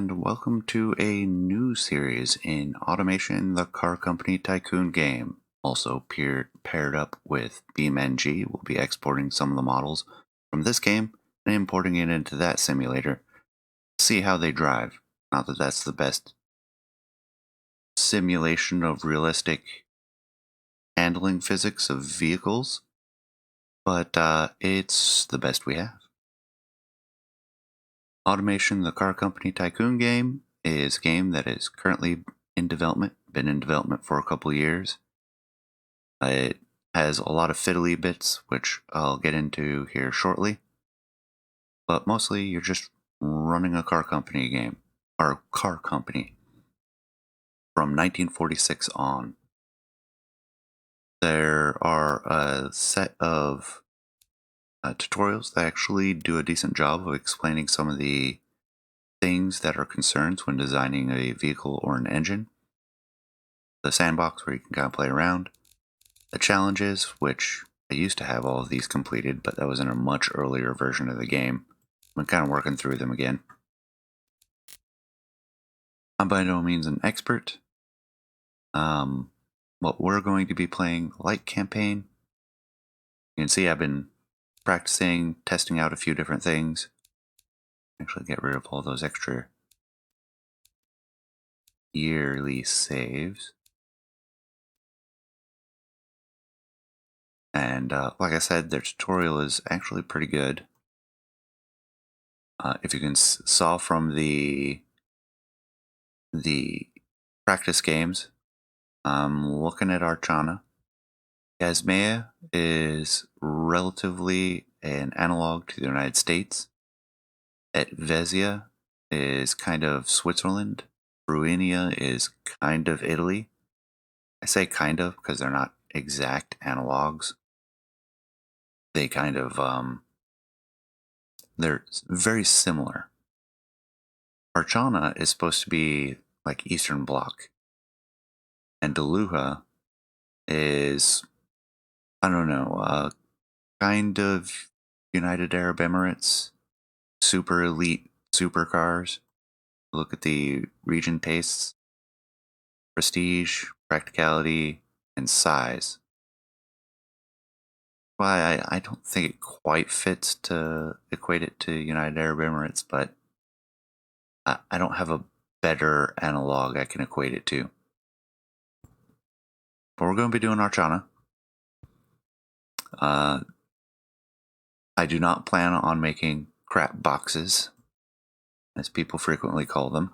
and welcome to a new series in Automation, the Car Company Tycoon game. Also paired up with BeamNG, we'll be exporting some of the models from this game and importing it into that simulator. See how they drive. Not that that's the best simulation of realistic handling physics of vehicles, but it's the best we have. Automation, the Car Company Tycoon game is a game that is currently in development, been in development for a couple years. It has a lot of fiddly bits, which I'll get into here shortly. But mostly you're just running a car company game, or car company, from 1946 on. There are a set of tutorials that actually do a decent job of explaining some of the things that are concerns when designing a vehicle or an engine. The sandbox where you can kind of play around. The challenges, which I used to have all of these completed, but that was in a much earlier version of the game. I'm kind of working through them again. I'm by no means an expert. What we're going to be playing, Light Campaign. You can see I've been practicing, testing out a few different things. Actually get rid of all those extra yearly saves. And like I said, their tutorial is actually pretty good. If you can saw from the practice games, I'm looking at Archana. Kazmea is relatively an analog to the United States. Etvezia is kind of Switzerland. Fruinia is kind of Italy. I say kind of because they're not exact analogs. They kind of, they're very similar. Archana is supposed to be like Eastern Bloc. And Deluha is, I don't know, kind of United Arab Emirates, super elite supercars. Look at the region tastes, prestige, practicality, and size. Why I don't think it quite fits to equate it to United Arab Emirates, but I don't have a better analog I can equate it to. But we're going to be doing Archana. I do not plan on making crap boxes, as people frequently call them.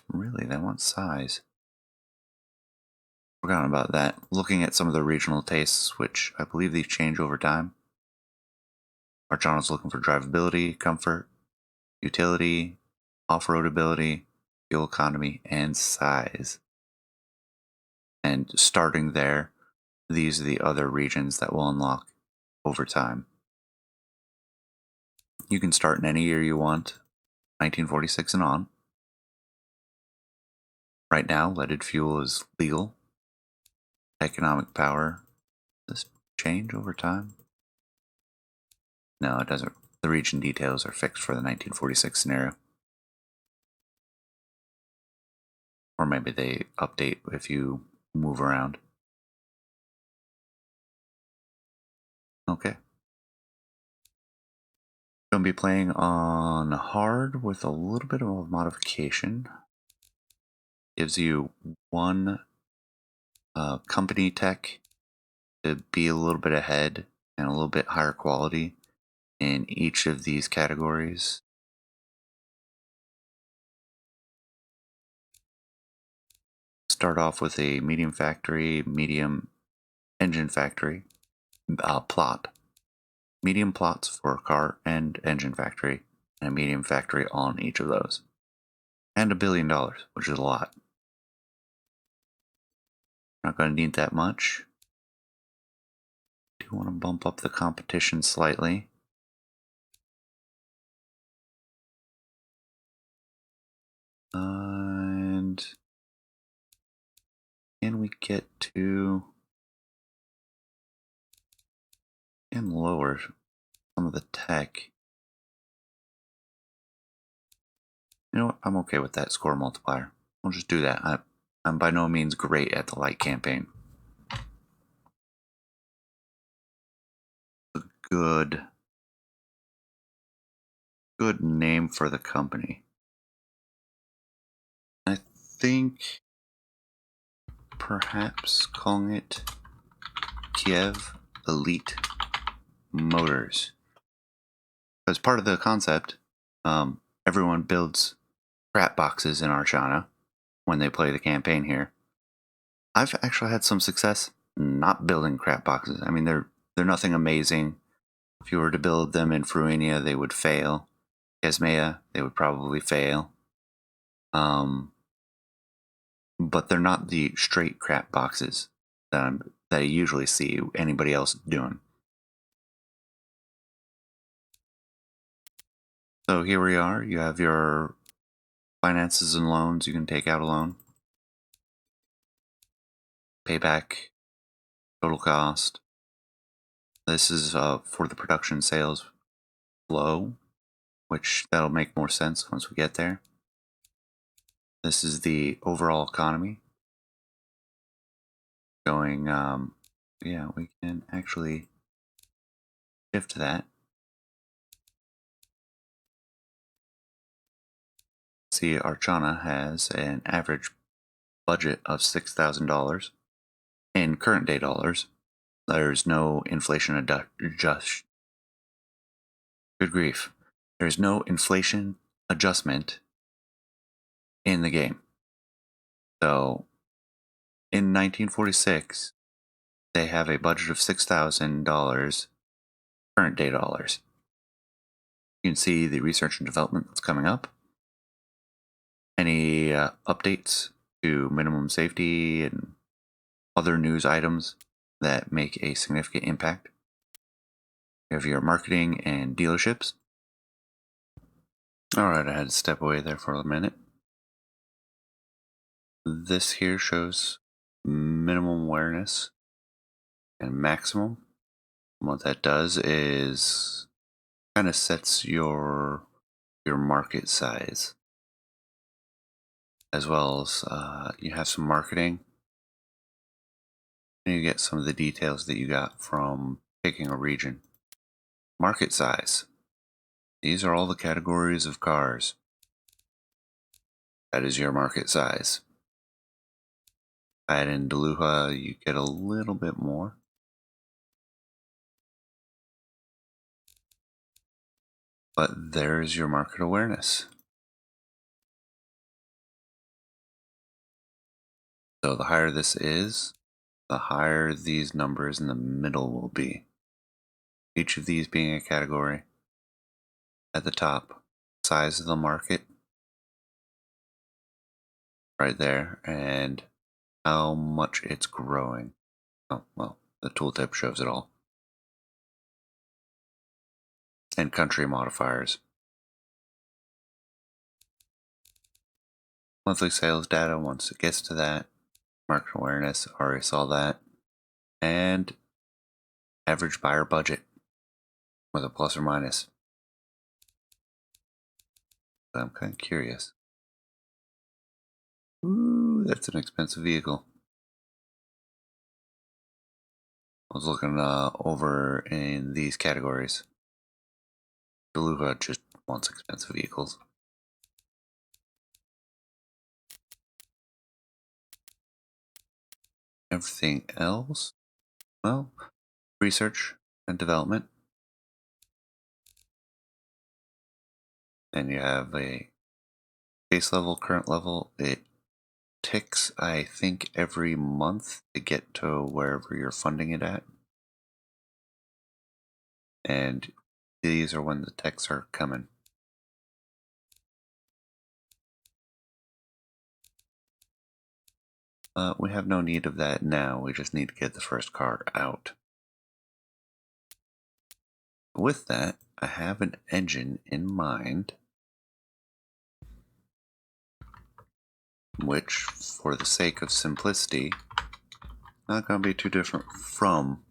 Really, they want size. Forgotten about that. Looking at some of the regional tastes, which I believe these change over time. Archana's looking for drivability, comfort, utility, off-road ability, fuel economy, and size. And starting there, these are the other regions that will unlock over time. You can start in any year you want, 1946 and on. Right now, leaded fuel is legal. Economic power. Does this change over time? No, it doesn't. The region details are fixed for the 1946 scenario. Or maybe they update if you move around. Okay. Going to be playing on hard with a little bit of a modification. Gives you one company tech to be a little bit ahead and a little bit higher quality in each of these categories. Start off with a medium factory, medium engine factory plot. Medium plots for car and engine factory, and a medium factory on each of those. And $1 billion, which is a lot. Not going to need that much. Do want to bump up the competition slightly. And can we get to and lower some of the tech? You know what? I'm okay with that score multiplier. We'll just do that. I'm by no means great at the light campaign. A good name for the company. I think perhaps calling it Kiev Elite Motors. As part of the concept, everyone builds crap boxes in Archana when they play the campaign here. I've actually had some success not building crap boxes. I mean, they're nothing amazing. If you were to build them in Fruinia, they would fail. Esmea, they would probably fail. But they're not the straight crap boxes that I usually see anybody else doing. So here we are. You have your finances and loans. You can take out a loan, pay back total cost. This is for the production sales flow, which that'll make more sense once we get there. This is the overall economy going, yeah, we can actually shift that. See, Archana has an average budget of $6,000 in current day dollars. There's no inflation adjust. Good grief. There's no inflation adjustment in the game. So in 1946, they have a budget of $6,000 current day dollars. You can see the research and development that's coming up. Any updates to minimum safety and other news items that make a significant impact. You have your marketing and dealerships. Alright, I had to step away there for a minute. This here shows minimum awareness and maximum. What that does is kind of sets your market size, as well as you have some marketing, and you get some of the details that you got from picking a region. Market size. These are all the categories of cars. That is your market size. Add in Deluha, you get a little bit more. But there's your market awareness. So the higher this is, the higher these numbers in the middle will be. Each of these being a category. At the top, size of the market, right there, and how much it's growing. Oh, well, the tooltip shows it all. And country modifiers. Monthly sales data, once it gets to that. Market awareness, already saw that. And average buyer budget with a plus or minus. But I'm kind of curious. Ooh, that's an expensive vehicle. I was looking over in these categories. Deluva just wants expensive vehicles. Everything else, well, research and development. And you have a base level, current level. It ticks, I think, every month to get to wherever you're funding it at. And these are when the techs are coming. We have no need of that now. We just need to get the first car out. With that, I have an engine in mind, which, for the sake of simplicity, not going to be too different from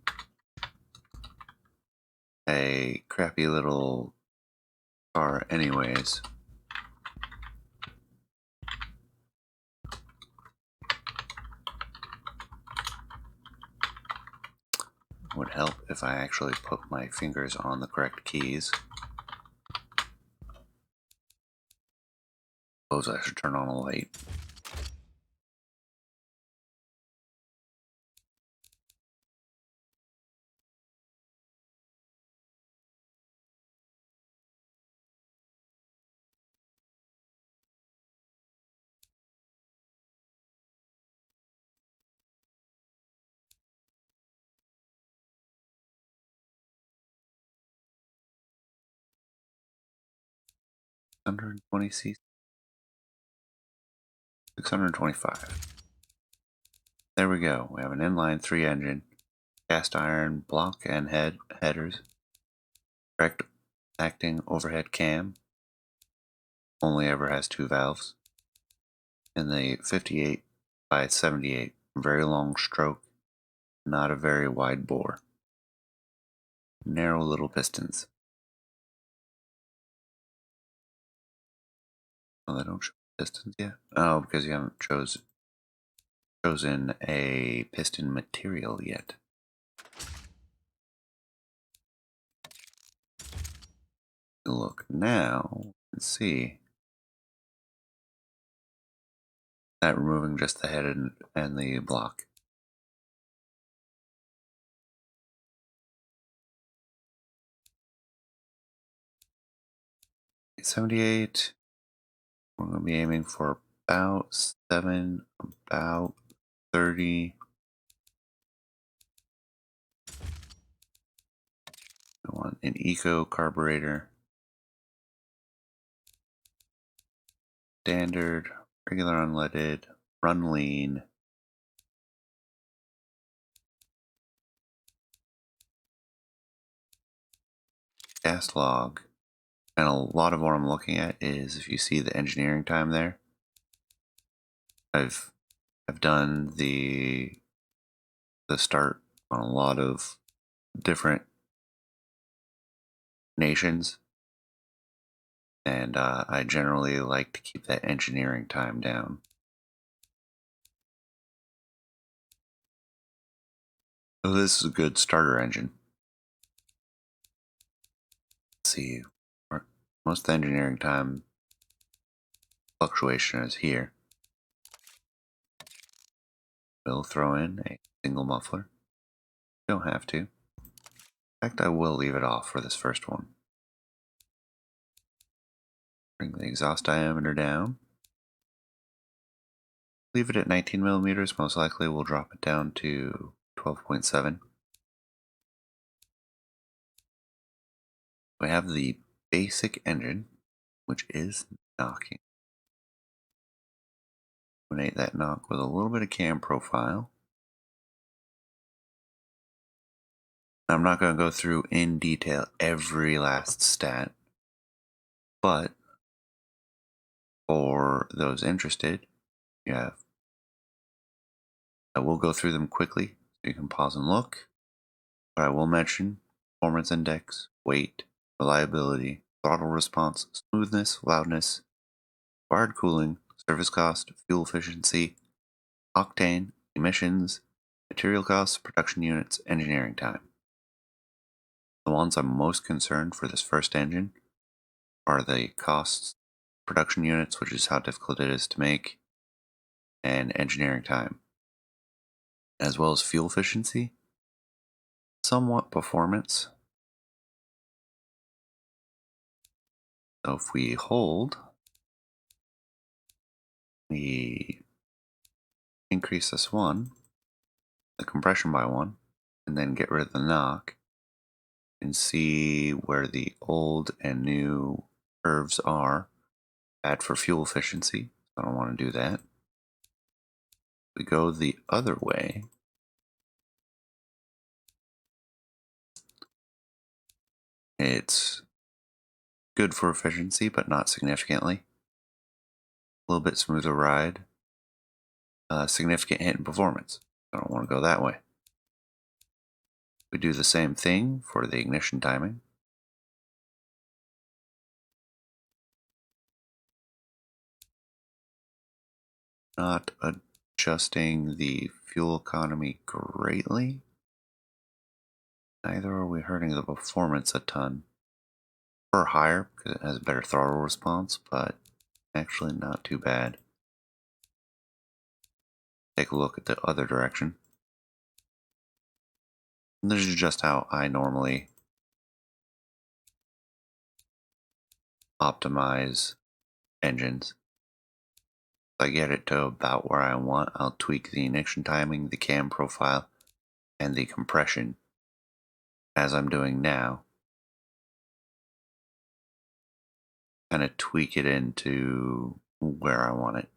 a crappy little car anyways. Would help if I actually put my fingers on the correct keys. Suppose I should turn on a light. $120 cc. 625. There we go. We have an inline 3 engine, cast iron block and headers, direct acting overhead cam, only ever has 2 valves, and the 58 by 78, very long stroke, not a very wide bore. Narrow little pistons. Oh, they don't show pistons yet? Oh, because you haven't chosen a piston material yet. Look now and see that removing just the head and the block. $78. We're going to be aiming for about 7, about 30. We want an eco carburetor. Standard, regular unleaded, run lean. Gas log. And a lot of what I'm looking at is, if you see the engineering time there, I've done the start on a lot of different nations, and I generally like to keep that engineering time down. So this is a good starter engine. Let's see, most of the engineering time fluctuation is here. We'll throw in a single muffler. Don't have to. In fact, I will leave it off for this first one. Bring the exhaust diameter down. Leave it at 19 millimeters. Most likely we'll drop it down to 12.7. We have the basic engine, which is knocking. Eliminate that knock with a little bit of cam profile. I'm not going to go through in detail every last stat, but for those interested, yeah, I will go through them quickly so you can pause and look. But I will mention performance index, weight, reliability, throttle response, smoothness, loudness, required cooling, service cost, fuel efficiency, octane, emissions, material costs, production units, engineering time. The ones I'm most concerned for this first engine are the costs, production units, which is how difficult it is to make, and engineering time, as well as fuel efficiency, somewhat performance. So if we hold, we increase this one, the compression by 1, and then get rid of the knock, and see where the old and new curves are. Bad for fuel efficiency, so I don't want to do that. We go the other way. It's good for efficiency, but not significantly. A little bit smoother ride. Significant hit in performance. I don't want to go that way. We do the same thing for the ignition timing. Not adjusting the fuel economy greatly. Neither are we hurting the performance a ton. Or higher, because it has a better throttle response, but actually not too bad. Take a look at the other direction. And this is just how I normally optimize engines. If I get it to about where I want, I'll tweak the ignition timing, the cam profile, and the compression, as I'm doing now. Kind of tweak it into where I want it.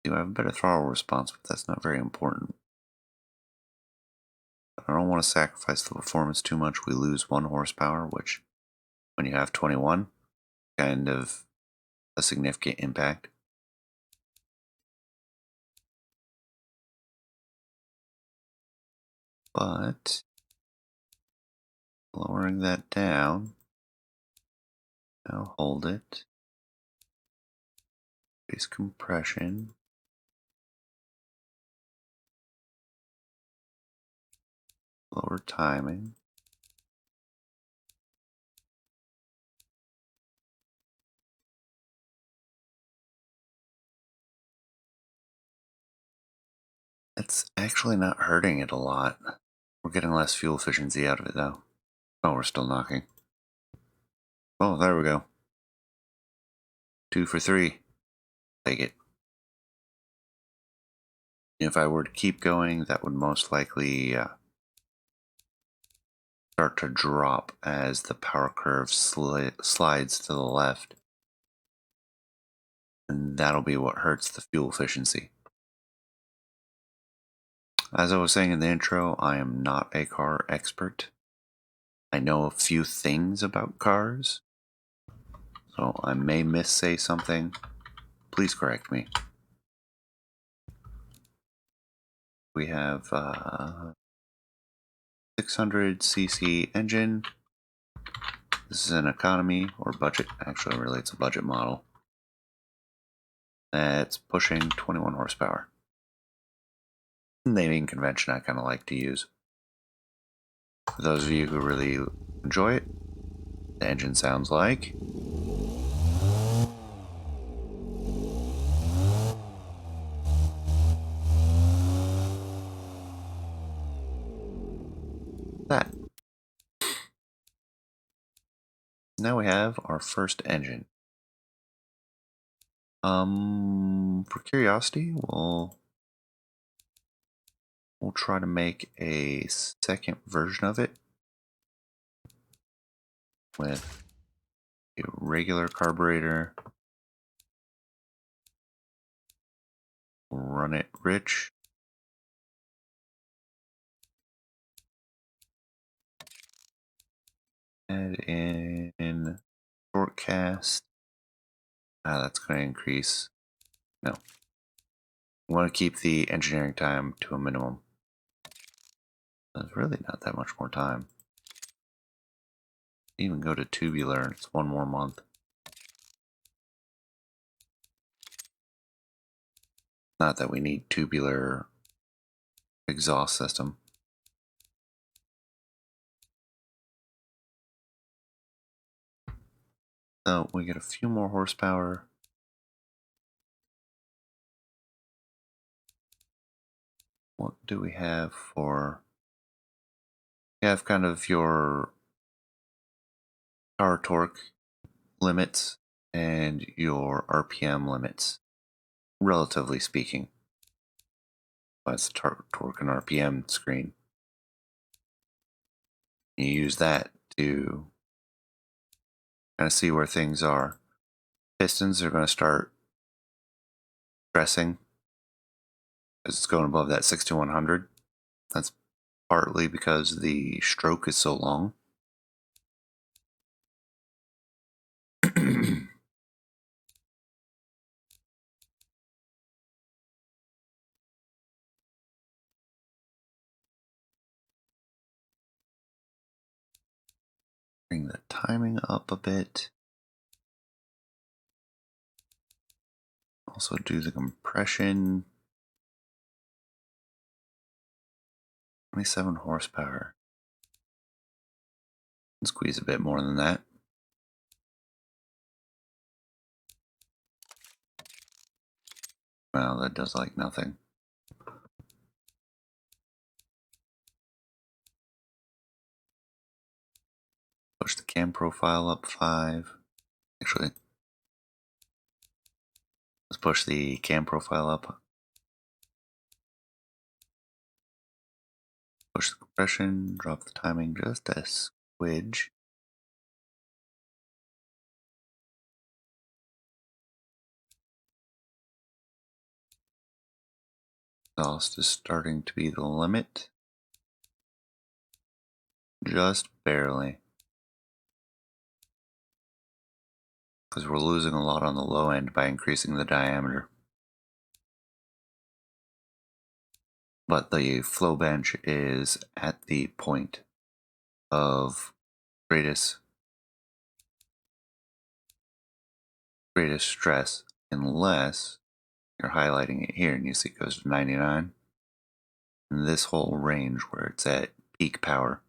Do I have a better throttle response, but that's not very important. I don't want to sacrifice the performance too much. We lose 1 horsepower, which when you have 21, kind of a significant impact. But lowering that down, now hold it, increase compression, lower timing. It's actually not hurting it a lot. We're getting less fuel efficiency out of it though. Oh, we're still knocking. Oh, there we go. 2 for 3. Take it. If I were to keep going, that would most likely start to drop as the power curve slides to the left. And that'll be what hurts the fuel efficiency. As I was saying in the intro, I am not a car expert. I know a few things about cars, so I may missay something. Please correct me. We have 600cc engine. This is an economy or budget. Actually, really, it's a budget model. That's pushing 21 horsepower. Naming convention I kind of like to use. For those of you who really enjoy it, the engine sounds like that. Now we have our first engine. For curiosity, we'll try to make a second version of it with a regular carburetor. Run it rich. Add in short cast. That's going to increase. No. We want to keep the engineering time to a minimum. There's really not that much more time. Even go to tubular, and it's 1 more month. Not that we need tubular exhaust system. So we get a few more horsepower. What do we have for? You have kind of your power torque limits and your RPM limits, relatively speaking. That's the torque and RPM screen. You use that to kind of see where things are. Pistons are going to start stressing as it's going above that 6100. That's partly because the stroke is so long. Bring the timing up a bit. Also do the compression. 27 horsepower. Squeeze a bit more than that. Well, that does like nothing. Push the cam profile up 5. Actually, let's push the cam profile up. Push the compression, drop the timing just a squidge. Exhaust is starting to be the limit. Just barely. Because we're losing a lot on the low end by increasing the diameter. But the flow bench is at the point of greatest stress unless you're highlighting it here and you see it goes to 99. And this whole range where it's at peak power.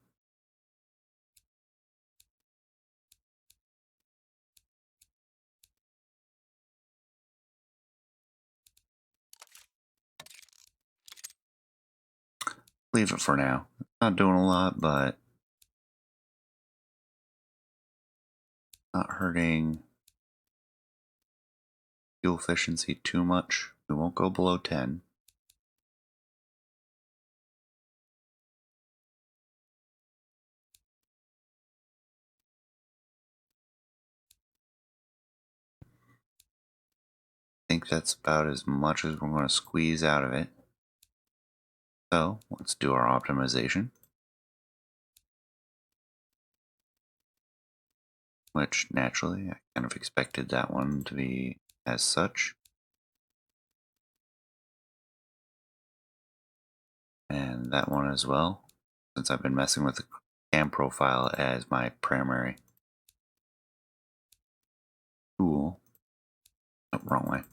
Leave it for now. Not doing a lot, but not hurting fuel efficiency too much. We won't go below 10. I think that's about as much as we're going to squeeze out of it. So let's do our optimization, which naturally I kind of expected that one to be as such. And that one as well, since I've been messing with the cam profile as my primary tool. Oh, wrong way.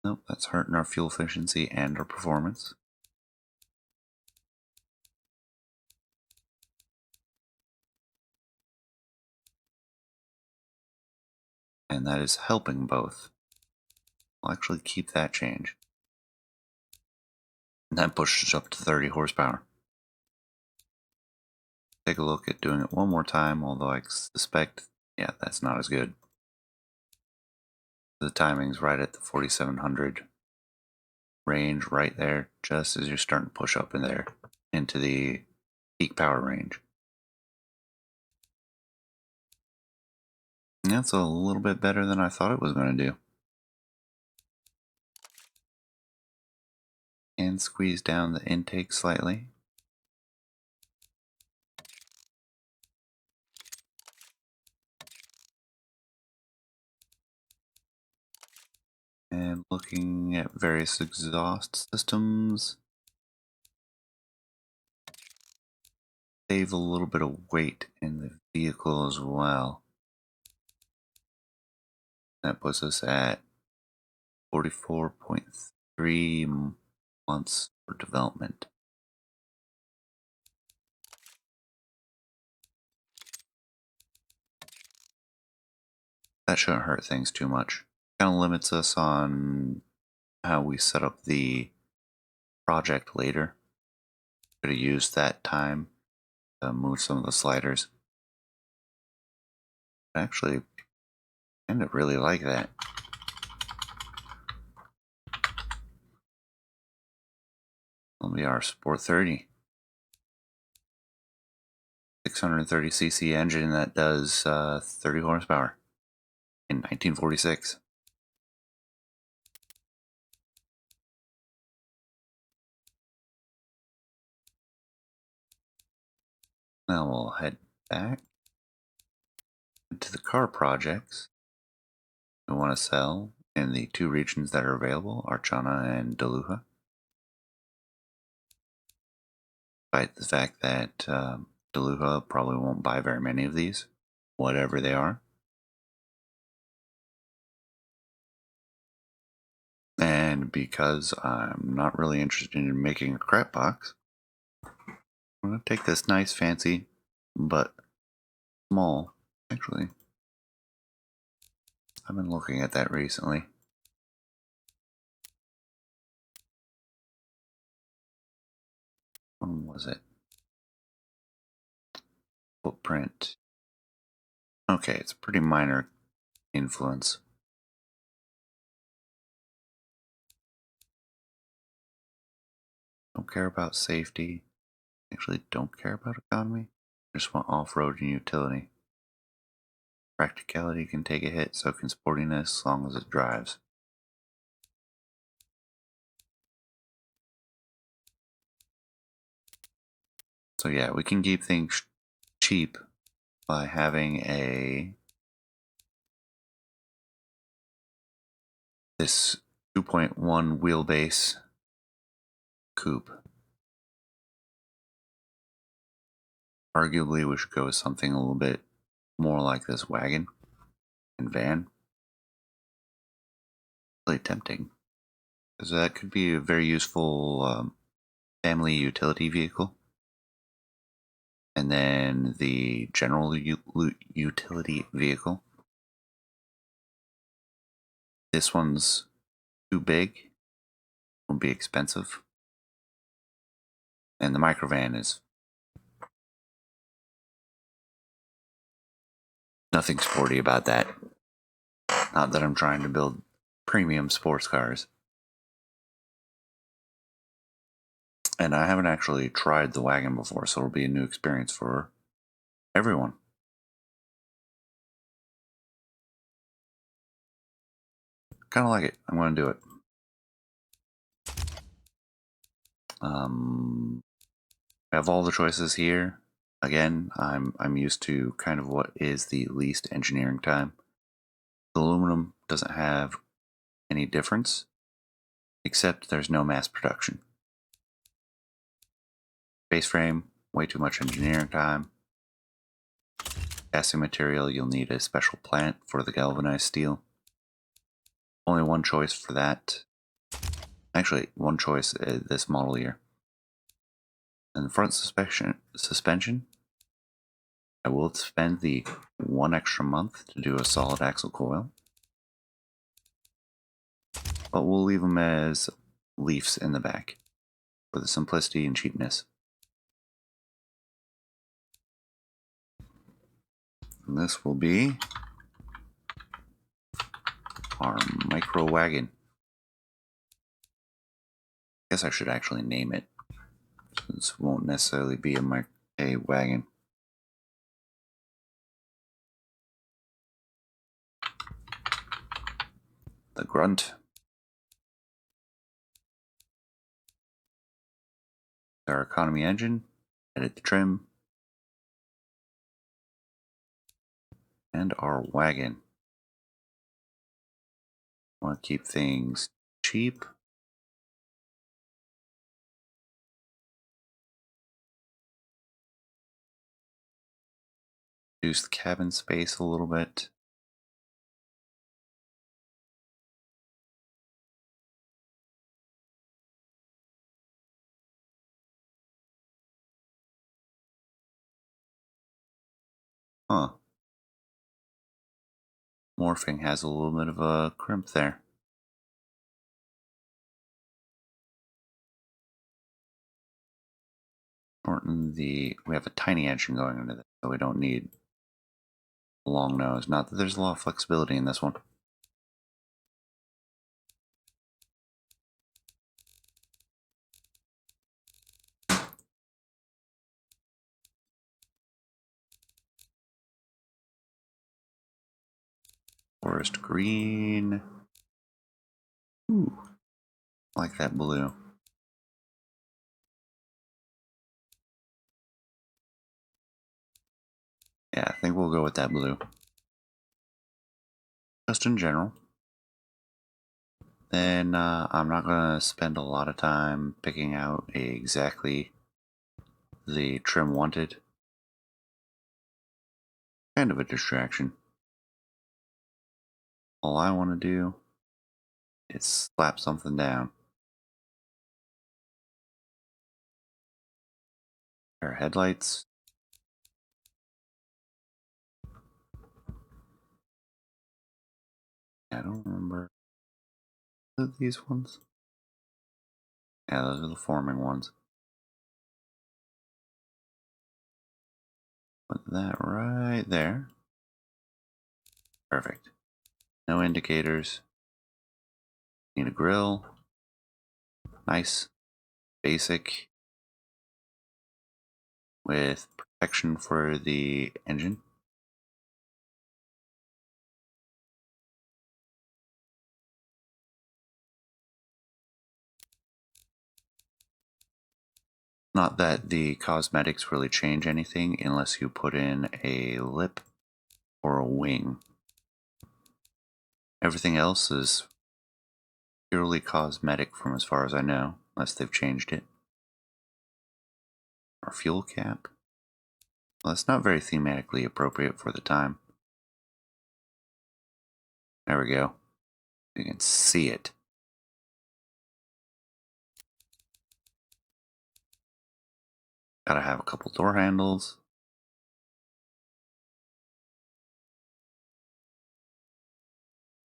Nope, that's hurting our fuel efficiency and our performance. And that is helping both. I'll actually keep that change. And that pushes up to 30 horsepower. Take a look at doing it one more time, although I suspect, yeah, that's not as good. The timing's right at the 4700 range right there, just as you're starting to push up in there into the peak power range. And that's a little bit better than I thought it was going to do. And squeeze down the intake slightly. And looking at various exhaust systems. Save a little bit of weight in the vehicle as well. That puts us at 44.3 months for development. That shouldn't hurt things too much. Kind of limits us on how we set up the project later. Could have used that time to move some of the sliders. I actually kind of really like that. Will be our Sport 30. 630cc engine that does 30 horsepower in 1946. Now we'll head back to the car projects we want to sell in the two regions that are available, Archana and Duluha. Despite the fact that Duluha probably won't buy very many of these, whatever they are. And And because I'm not really interested in making a crap box, I'm going to take this nice, fancy, but small. Actually, I've been looking at that recently. When was it? Footprint. Okay, it's a pretty minor influence. Don't care about safety. Actually, don't care about economy. Just want off-road and utility. Practicality can take a hit, so can sportiness as long as it drives. So yeah, we can keep things cheap by having this 2.1 wheelbase coupe. Arguably, we should go with something a little bit more like this wagon and van. Really tempting, because that could be a very useful family utility vehicle. And then the general utility vehicle. This one's too big, will be expensive. And the microvan is nothing sporty about that. Not that I'm trying to build premium sports cars. And I haven't actually tried the wagon before, so it'll be a new experience for everyone. Kind of like it. I'm going to do it. I have all the choices here. Again, I'm used to kind of what is the least engineering time. The aluminum doesn't have any difference, except there's no mass production. Base frame, way too much engineering time. Casting material, you'll need a special plant for the galvanized steel. Only one choice for that. Actually, one choice this model year. And the front suspension, I will spend the 1 extra month to do a solid axle coil. But we'll leave them as leafs in the back for the simplicity and cheapness. And this will be our micro wagon. I guess I should actually name it. This won't necessarily be a wagon. The grunt. Our economy engine. Edit the trim. And our wagon. Want to keep things cheap. Reduce the cabin space a little bit. Huh. Morphing has a little bit of a crimp there. Shorten we have a tiny engine going into this, so we don't need a long nose. Not that there's a lot of flexibility in this one. Forest green. Ooh, like that blue. Yeah, I think we'll go with that blue. Just in general. Then I'm not going to spend a lot of time picking out exactly the trim wanted. Kind of a distraction. All I want to do it slapped something down. Our headlights. I don't remember these ones. Yeah, those are the forming ones. Put that right there. Perfect. No indicators. Need a grill. Nice. Basic. With protection for the engine. Not that the cosmetics really change anything unless you put in a lip or a wing. Everything else is purely cosmetic from as far as I know, unless they've changed it. Our fuel cap. Well, that's not very thematically appropriate for the time. There we go. You can see it. Gotta have a couple door handles.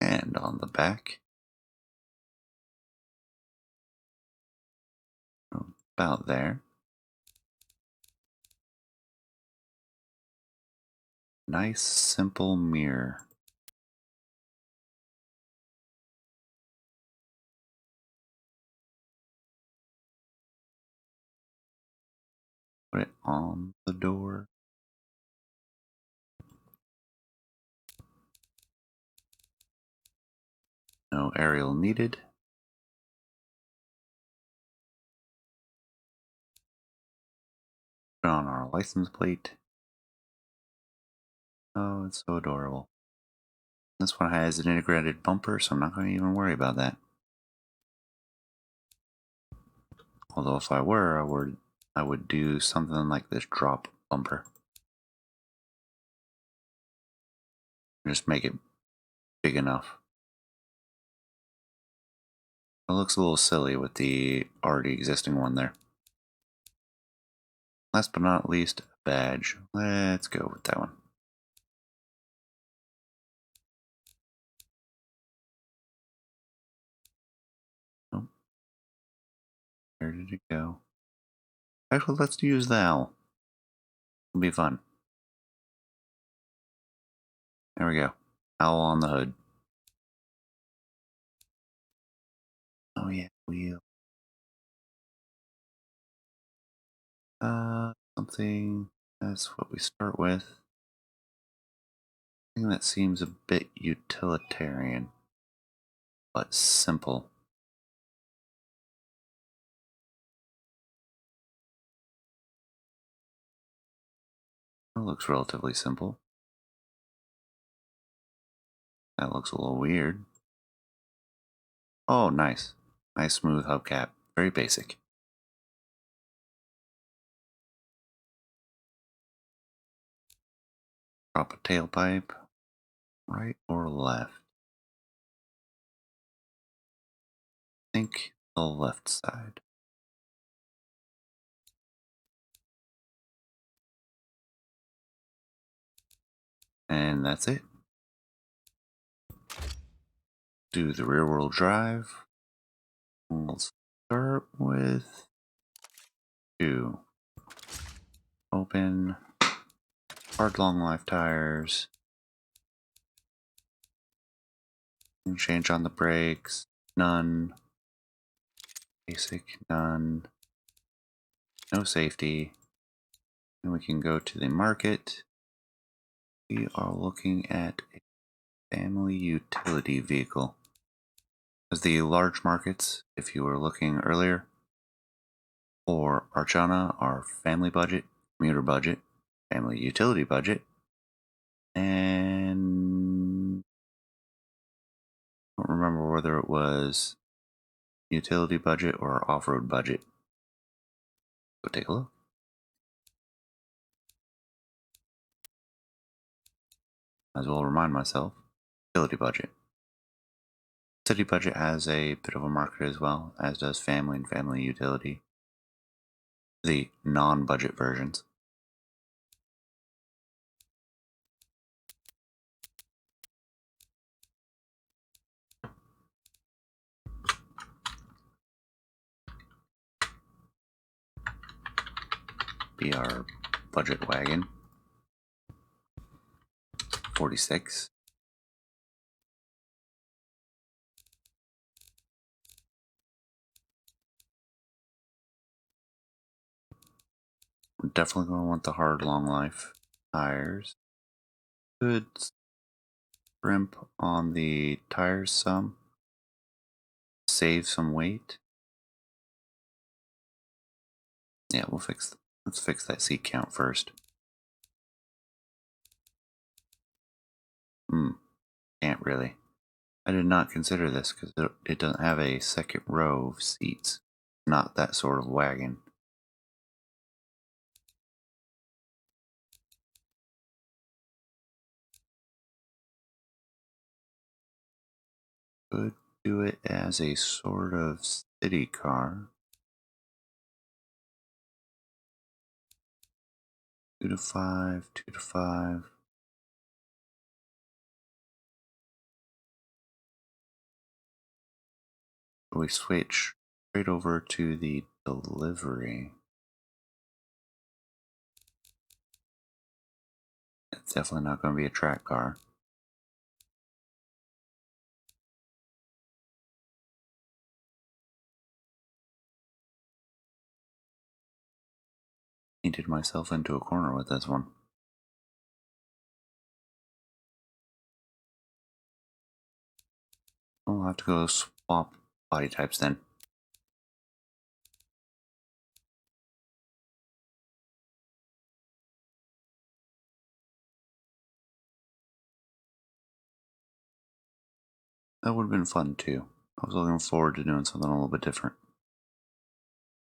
And on the back. About there. Nice, simple mirror. Put it on the door. No aerial needed. Put on our license plate. Oh, it's so adorable. This one has an integrated bumper, so I'm not going to even worry about that. Although if I were, I would do something like this drop bumper. Just make it big enough. It looks a little silly with the already existing one there. Last but not least, a badge. Let's go with that one. Oh, where did it go? Actually, let's use the owl. It'll be fun. There we go. Owl on the hood. Oh yeah, wheel. Something. That's what we start with. Something that seems a bit utilitarian, but simple. That looks relatively simple. That looks a little weird. Oh, nice. Nice smooth hubcap. Very basic. Drop a tailpipe. Right or left? I think the left side. And that's it. Do the rear wheel drive. We'll start with 2. Open. Hard long life tires. Change on the brakes. None. Basic. None. No safety. And we can go to the market. We are looking at a family utility vehicle. As the large markets, if you were looking earlier, for Archana, our family budget, commuter budget, family utility budget, and I don't remember whether it was utility budget or off-road budget. Go take a look. Might as well remind myself. Utility budget. City budget has a bit of a market as well, as does family and family utility. The non-budget versions. Be our budget wagon. 46. We're definitely going to want the hard long life tires. Could scrimp on the tires some. Save some weight. Yeah, let's fix that seat count first. Can't really. I did not consider this because it doesn't have a second row of seats. Not that sort of wagon. Could do it as a sort of city car. 2 to 5, 2 to 5. We switch straight over to the delivery. It's definitely not going to be a track car. Painted myself into a corner with this one. I'll have to go swap body types then. That would have been fun too. I was looking forward to doing something a little bit different.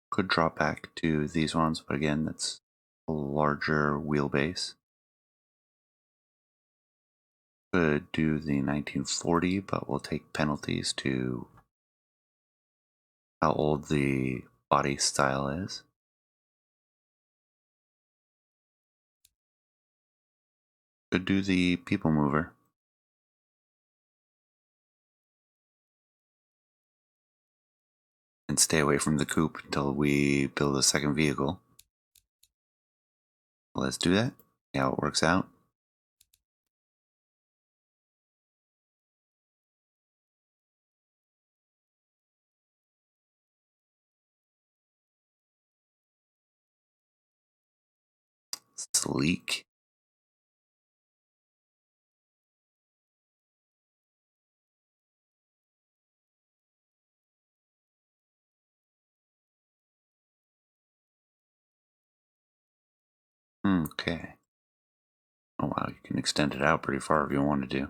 Could drop back to these ones, but again, that's a larger wheelbase. Could do the 1940, but we'll take penalties to how old the body style is. Could do the people mover. And stay away from the coupe until we build a second vehicle. Let's do that. See how it works out. Sleek. Okay. Oh wow, you can extend it out pretty far if you want to.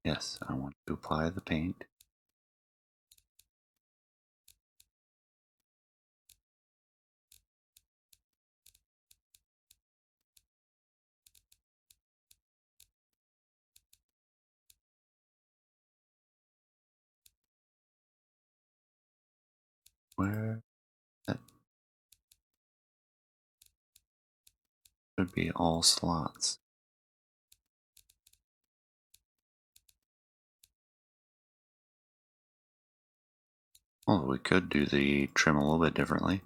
Yes, I want to apply the paint. Where that should be all slots. Well, we could do the trim a little bit differently.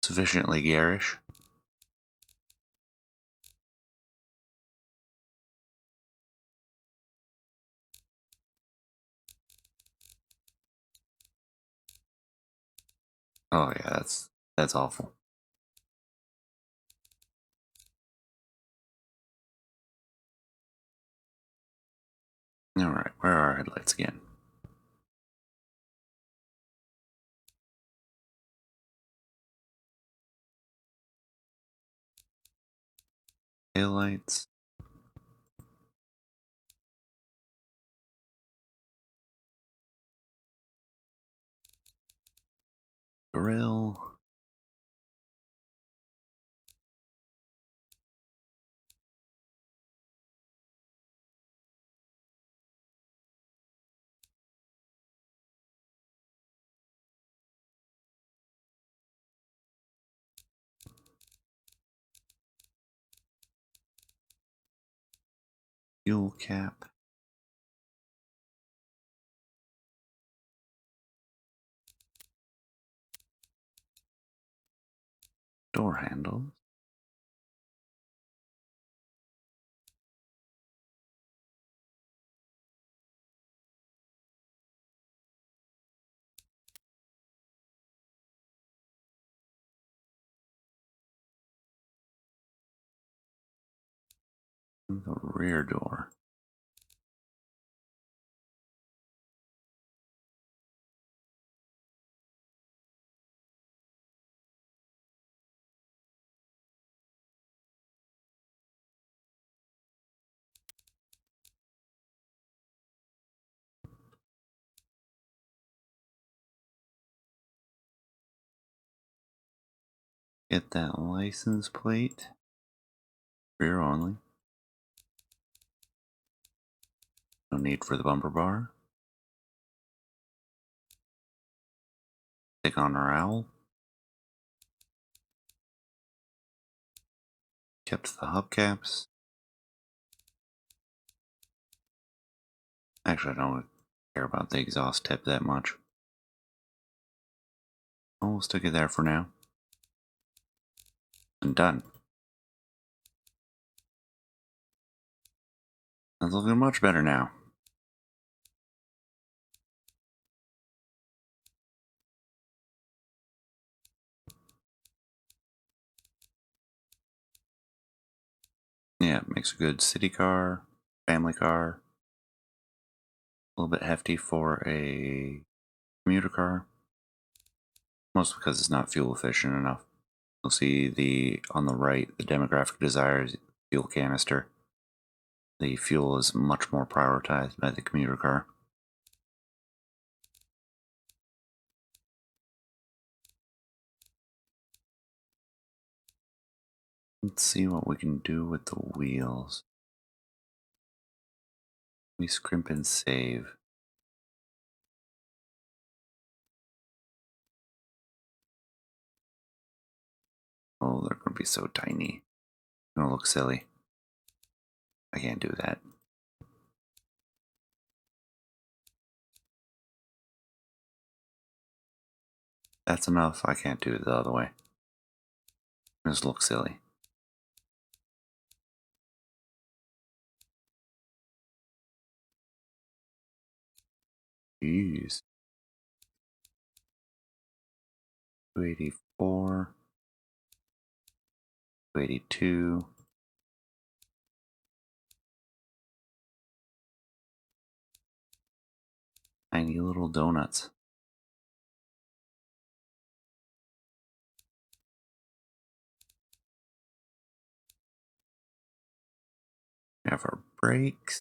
Sufficiently garish. Oh yeah, that's awful. Alright, where are our headlights again? Taillights. Grill. Fuel cap. Door handles. The rear door. Get that license plate. Rear only. No need for the bumper bar. Take on our owl. Kept the hubcaps. Actually, I don't care about the exhaust tip that much. We'll stick it there for now. And done. That's looking much better now. Yeah, it makes a good city car, family car. A little bit hefty for a commuter car. Mostly because it's not fuel efficient enough. You'll see on the right, the demographic desires fuel canister. The fuel is much more prioritized by the commuter car. Let's see what we can do with the wheels. We scrimp and save. Oh, they're going to be so tiny. Gonna look silly. I can't do that. That's enough. I can't do it the other way. Just look silly. Jeez. 284. 282. Tiny little donuts. We have our brakes.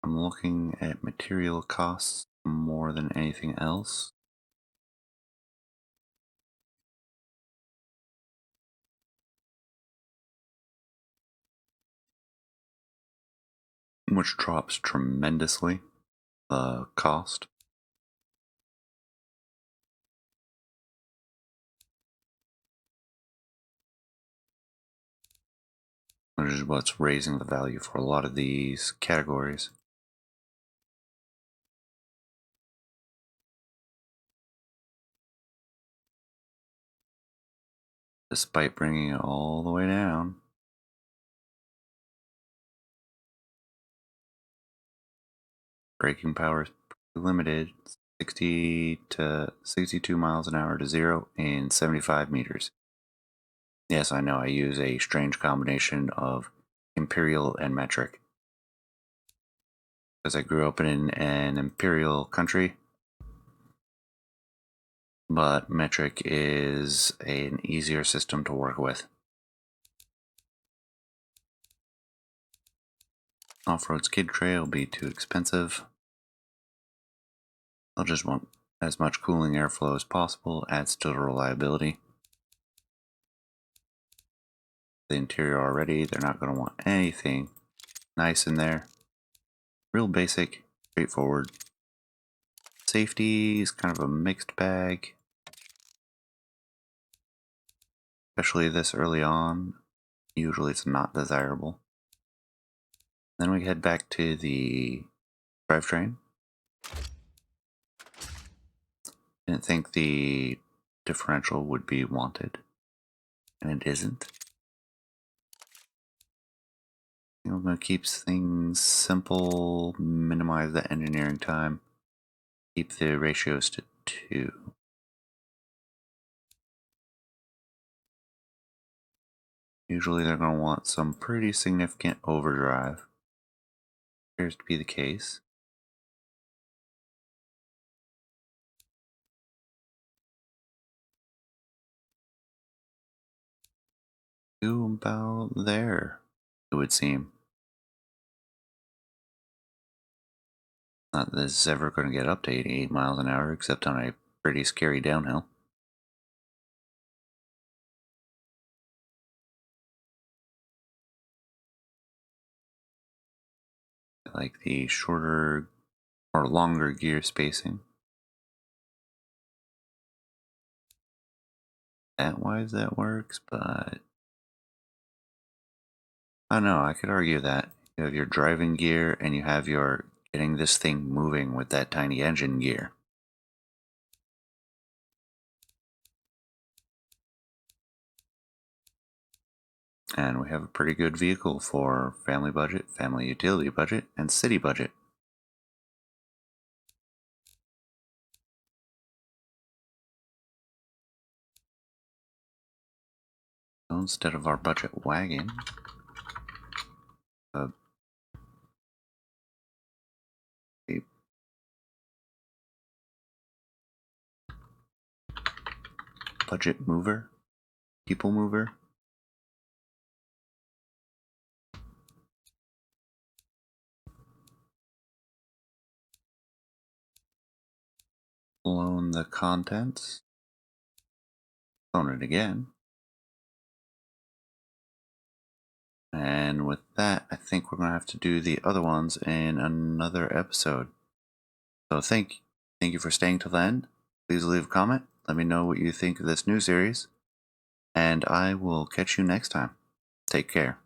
I'm looking at material costs more than anything else. Which drops tremendously the cost. Which is what's raising the value for a lot of these categories. Despite bringing it all the way down. Braking power is pretty limited. 60 to 62 miles an hour to 0 in 75 meters. Yes, I know, I use a strange combination of imperial and metric. Because I grew up in an imperial country, but metric is an easier system to work with. Off-road skid tray will be too expensive. I'll just want as much cooling airflow as possible, adds to the reliability. The interior already, they're not going to want anything nice in there. Real basic, straightforward. Safety is kind of a mixed bag, especially this early on. Usually it's not desirable. Then we head back to the drivetrain. Didn't think the differential would be wanted, and it isn't. I'm going to keep things simple, minimize the engineering time, keep the ratios to 2. Usually they're going to want some pretty significant overdrive. Appears to be the case. To about there, it would seem. Not that this is ever going to get up to 88 miles an hour, except on a pretty scary downhill. I like the shorter or longer gear spacing. That wise that works, but I don't know, I could argue that. You have your driving gear and you have your getting this thing moving with that tiny engine gear. And we have a pretty good vehicle for family budget, family utility budget, and city budget. So instead of our budget wagon, a budget mover, people mover. Clone the contents. Clone it again. And with that, I think we're going to have to do the other ones in another episode. So thank you for staying till the end. Please leave a comment. Let me know what you think of this new series. And I will catch you next time. Take care.